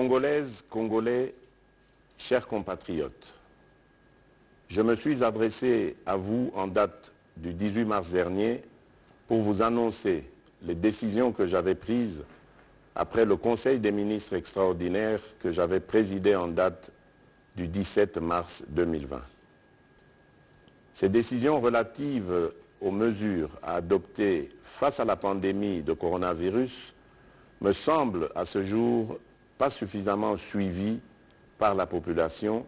Congolaises, Congolais, chers compatriotes, je me suis adressé à vous en date du 18 mars dernier pour vous annoncer les décisions que j'avais prises après le Conseil des ministres extraordinaire que j'avais présidé en date du 17 mars 2020. Ces décisions relatives aux mesures à adopter face à la pandémie de coronavirus me semblent à ce jour pas suffisamment suivies par la population,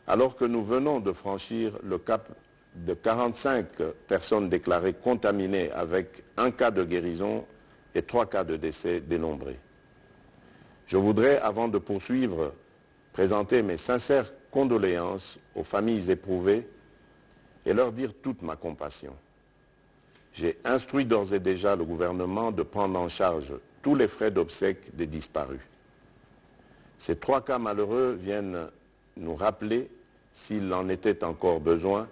alors que nous venons de franchir le cap de 45 personnes déclarées contaminées avec un cas de guérison et 3 cas de décès dénombrés. Je voudrais, avant de poursuivre, présenter mes sincères condoléances aux familles éprouvées et leur dire toute ma compassion. J'ai instruit d'ores et déjà le gouvernement de prendre en charge tous les frais d'obsèques des disparus. Ces 3 cas malheureux viennent nous rappeler, s'il en était encore besoin,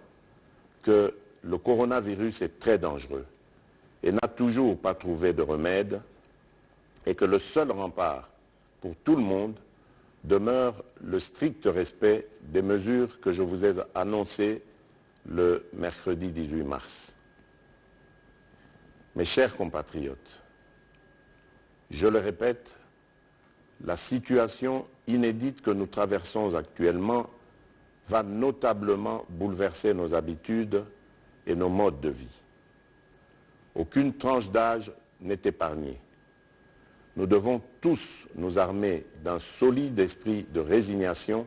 que le coronavirus est très dangereux et n'a toujours pas trouvé de remède et que le seul rempart pour tout le monde demeure le strict respect des mesures que je vous ai annoncées le mercredi 18 mars. Mes chers compatriotes, je le répète, la situation inédite que nous traversons actuellement va notablement bouleverser nos habitudes et nos modes de vie. Aucune tranche d'âge n'est épargnée. Nous devons tous nous armer d'un solide esprit de résignation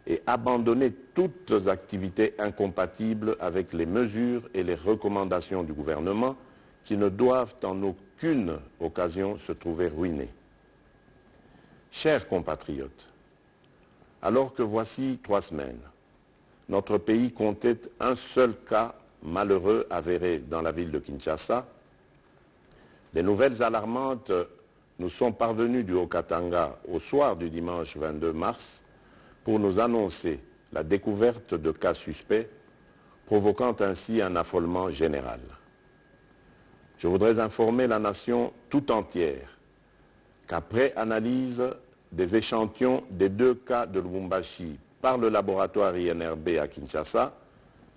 et abandonner toutes activités incompatibles avec les mesures et les recommandations du gouvernement qui ne doivent en aucune occasion se trouver ruinées. Chers compatriotes, alors que voici 3 semaines, notre pays comptait un seul cas malheureux avéré dans la ville de Kinshasa, des nouvelles alarmantes nous sont parvenues du Haut-Katanga au soir du dimanche 22 mars pour nous annoncer la découverte de cas suspects, provoquant ainsi un affolement général. Je voudrais informer la nation tout entière qu'après analyse des échantillons des 2 cas de Lubumbashi par le laboratoire INRB à Kinshasa,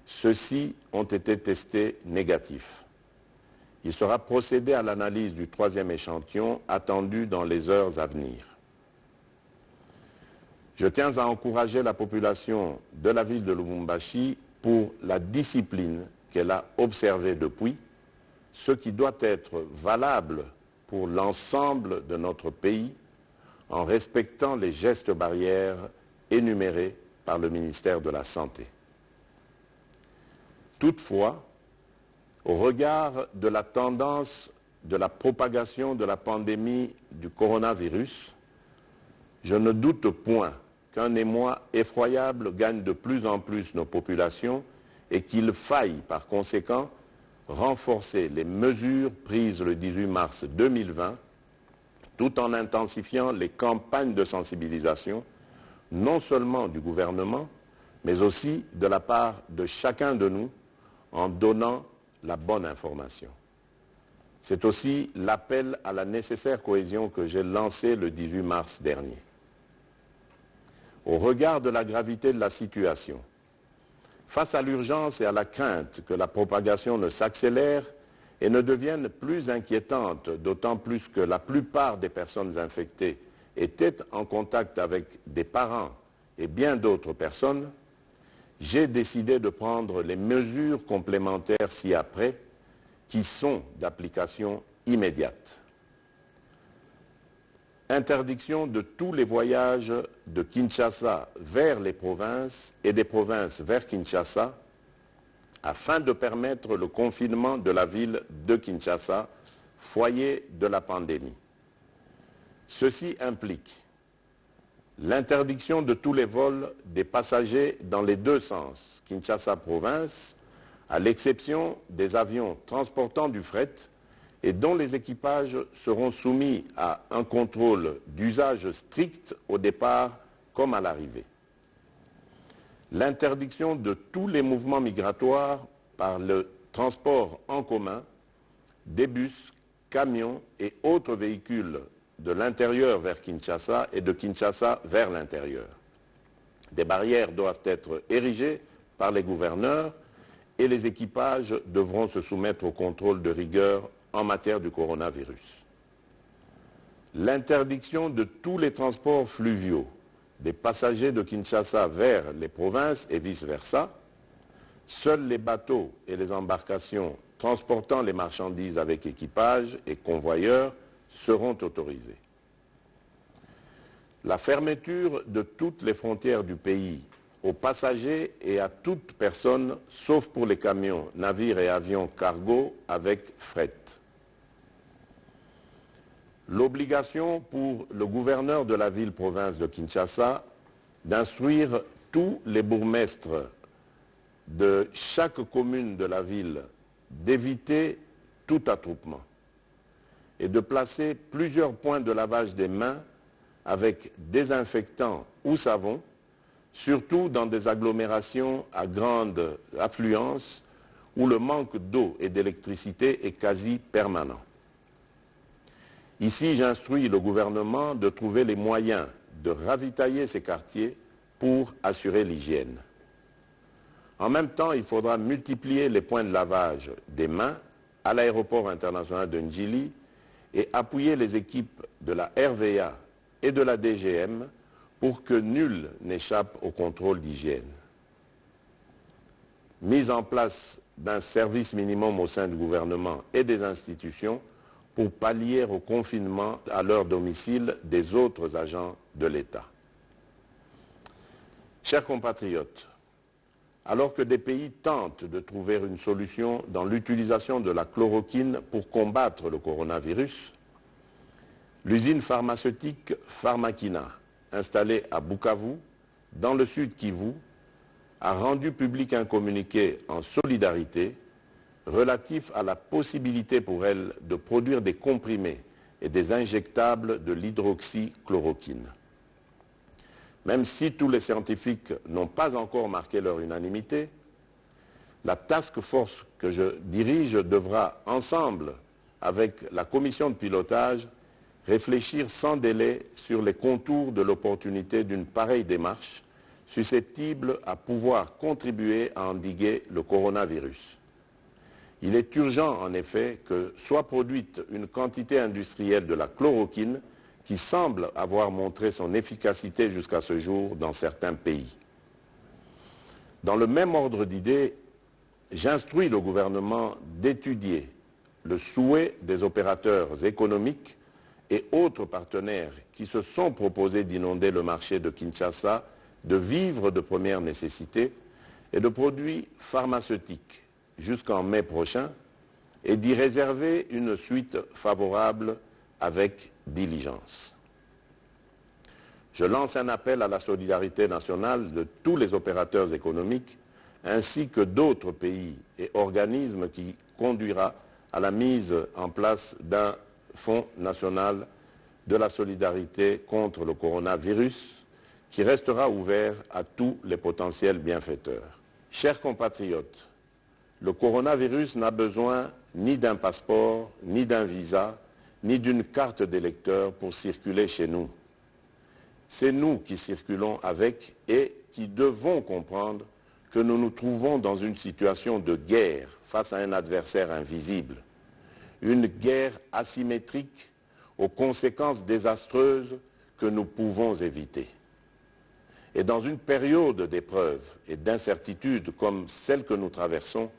ceux-ci ont été testés négatifs. Il sera procédé à l'analyse du 3e échantillon attendu dans les heures à venir. Je tiens à encourager la population de la ville de Lubumbashi pour la discipline qu'elle a observée depuis, ce qui doit être valable pour l'ensemble de notre pays en respectant les gestes barrières énumérés par le ministère de la Santé. Toutefois, au regard de la tendance de la propagation de la pandémie du coronavirus, je ne doute point qu'un émoi effroyable gagne de plus en plus nos populations et qu'il faille par conséquent renforcer les mesures prises le 18 mars 2020 tout en intensifiant les campagnes de sensibilisation, non seulement du gouvernement, mais aussi de la part de chacun de nous en donnant la bonne information. C'est aussi l'appel à la nécessaire cohésion que j'ai lancé le 18 mars dernier. Au regard de la gravité de la situation, face à l'urgence et à la crainte que la propagation ne s'accélère et ne devienne plus inquiétante, d'autant plus que la plupart des personnes infectées étaient en contact avec des parents et bien d'autres personnes, j'ai décidé de prendre les mesures complémentaires ci-après qui sont d'application immédiate. Interdiction de tous les voyages de Kinshasa vers les provinces et des provinces vers Kinshasa afin de permettre le confinement de la ville de Kinshasa, foyer de la pandémie. Ceci implique l'interdiction de tous les vols des passagers dans les 2 sens, Kinshasa-Province, à l'exception des avions transportant du fret et dont les équipages seront soumis à un contrôle d'usage strict au départ comme à l'arrivée. L'interdiction de tous les mouvements migratoires par le transport en commun, des bus, camions et autres véhicules de l'intérieur vers Kinshasa et de Kinshasa vers l'intérieur. Des barrières doivent être érigées par les gouverneurs et les équipages devront se soumettre au contrôle de rigueur en matière du coronavirus. L'interdiction de tous les transports fluviaux des passagers de Kinshasa vers les provinces et vice-versa. Seuls les bateaux et les embarcations transportant les marchandises avec équipage et convoyeurs seront autorisés. La fermeture de toutes les frontières du pays aux passagers et à toute personne, sauf pour les camions, navires et avions cargo avec fret. L'obligation pour le gouverneur de la ville-province de Kinshasa d'instruire tous les bourgmestres de chaque commune de la ville d'éviter tout attroupement et de placer plusieurs points de lavage des mains avec désinfectant ou savon, surtout dans des agglomérations à grande affluence où le manque d'eau et d'électricité est quasi permanent. Ici, j'instruis le gouvernement de trouver les moyens de ravitailler ces quartiers pour assurer l'hygiène. En même temps, il faudra multiplier les points de lavage des mains à l'aéroport international de Ndjili et appuyer les équipes de la RVA et de la DGM pour que nul n'échappe au contrôle d'hygiène. Mise en place d'un service minimum au sein du gouvernement et des institutions pour pallier au confinement à leur domicile des autres agents de l'État. Chers compatriotes, alors que des pays tentent de trouver une solution dans l'utilisation de la chloroquine pour combattre le coronavirus, l'usine pharmaceutique Pharmakina, installée à Bukavu, dans le sud Kivu, a rendu public un communiqué en solidarité relatif à la possibilité pour elle de produire des comprimés et des injectables de l'hydroxychloroquine. Même si tous les scientifiques n'ont pas encore marqué leur unanimité, la task force que je dirige devra, ensemble avec la commission de pilotage, réfléchir sans délai sur les contours de l'opportunité d'une pareille démarche susceptible à pouvoir contribuer à endiguer le coronavirus. Il est urgent, en effet, que soit produite une quantité industrielle de la chloroquine qui semble avoir montré son efficacité jusqu'à ce jour dans certains pays. Dans le même ordre d'idées, j'instruis le gouvernement d'étudier le souhait des opérateurs économiques et autres partenaires qui se sont proposés d'inonder le marché de Kinshasa de vivres de première nécessité et de produits pharmaceutiques jusqu'en mai prochain et d'y réserver une suite favorable avec diligence. Je lance un appel à la solidarité nationale de tous les opérateurs économiques ainsi que d'autres pays et organismes qui conduira à la mise en place d'un Fonds national de la solidarité contre le coronavirus qui restera ouvert à tous les potentiels bienfaiteurs. Chers compatriotes, le coronavirus n'a besoin ni d'un passeport, ni d'un visa, ni d'une carte d'électeur pour circuler chez nous. C'est nous qui circulons avec et qui devons comprendre que nous nous trouvons dans une situation de guerre face à un adversaire invisible. Une guerre asymétrique aux conséquences désastreuses que nous pouvons éviter. Et dans une période d'épreuve et d'incertitude comme celle que nous traversons,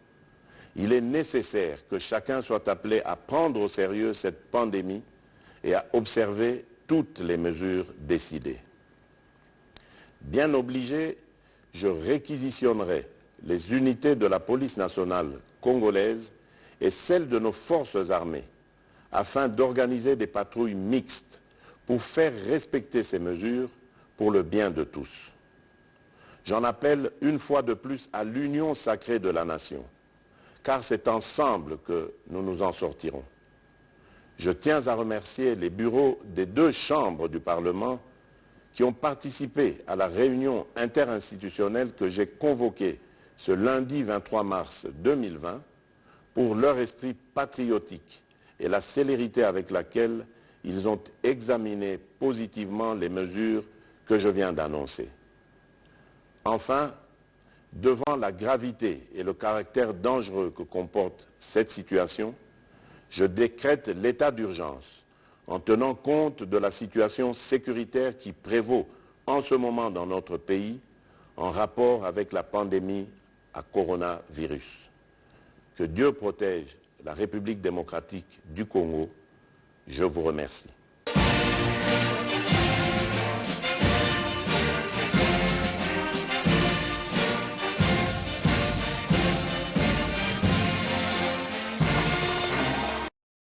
il est nécessaire que chacun soit appelé à prendre au sérieux cette pandémie et à observer toutes les mesures décidées. Bien obligé, je réquisitionnerai les unités de la police nationale congolaise et celles de nos forces armées afin d'organiser des patrouilles mixtes pour faire respecter ces mesures pour le bien de tous. J'en appelle une fois de plus à l'union sacrée de la nation, car c'est ensemble que nous nous en sortirons. Je tiens à remercier les bureaux des 2 chambres du Parlement qui ont participé à la réunion interinstitutionnelle que j'ai convoquée ce lundi 23 mars 2020 pour leur esprit patriotique et la célérité avec laquelle ils ont examiné positivement les mesures que je viens d'annoncer. Enfin, devant la gravité et le caractère dangereux que comporte cette situation, je décrète l'état d'urgence en tenant compte de la situation sécuritaire qui prévaut en ce moment dans notre pays en rapport avec la pandémie à coronavirus. Que Dieu protège la République démocratique du Congo. Je vous remercie.